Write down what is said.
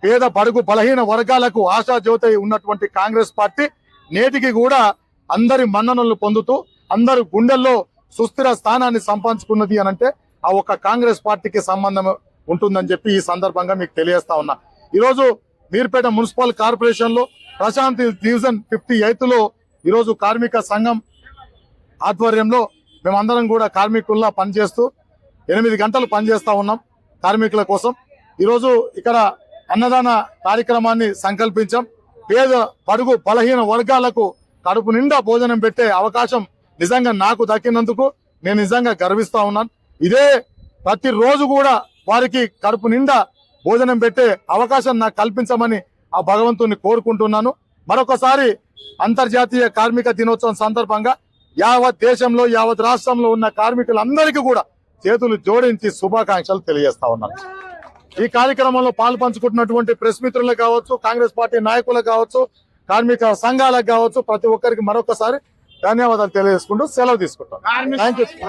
పేద బడుగు బలహీన వర్గాలకు ఆశాజ్యోతి ఉన్నటువంటి కాంగ్రెస్ పార్టీ నేటికి కూడా అందరి మన్ననలు పొందుతూ అందరి గుండెల్లో సుస్థిర స్థానాన్ని సంపాదించుకున్నది అనంటే ఆ ఒక్క కాంగ్రెస్ పార్టీకి సంబంధం ఉంటుందని చెప్పి ఈ సందర్భంగా మీకు తెలియజేస్తా ఉన్నా. ఈరోజు మీర్పేట మున్సిపల్ కార్పొరేషన్ లో ప్రశాంతి డివిజన్ 58 లో ఈరోజు కార్మిక సంఘం ఆధ్వర్యంలో మేమందరం కూడా కార్మికుల్లా పనిచేస్తూ 8 గంటలు పనిచేస్తా ఉన్నాం కార్మికుల కోసం. ఈరోజు ఇక్కడ అన్నదాన కార్యక్రమాన్ని సంకల్పించాం. పేద బడుగు బలహీన వర్గాలకు కడుపు నిండా భోజనం పెట్టే అవకాశం నిజంగా నాకు దక్కినందుకు నేను నిజంగా గర్విస్తా ఉన్నాను. ఇదే ప్రతిరోజు కూడా వారికి కడుపు నిండా భోజనం పెట్టే అవకాశం నాకు కల్పించమని ఆ భగవంతుని కోరుకుంటున్నాను. మరొకసారి అంతర్జాతీయ కార్మిక దినోత్సవం సందర్భంగా యావత్ దేశంలో యావత్ రాష్ట్రంలో ఉన్న కార్మికులందరికీ కూడా చేతులు జోడించి శుభాకాంక్షలు తెలియజేస్తా ఉన్నాను. ఈ కార్యక్రమంలో పాల్పంచుకుంటున్నటువంటి ప్రెస్ మిత్రులకు కావచ్చు, కాంగ్రెస్ పార్టీ నాయకులకు కావచ్చు, కార్మిక సంఘాలకు కావచ్చు, ప్రతి ఒక్కరికి మరొకసారి ధన్యవాదాలు తెలియజేసుకుంటూ సెలవు తీసుకుంటాం. Thank you.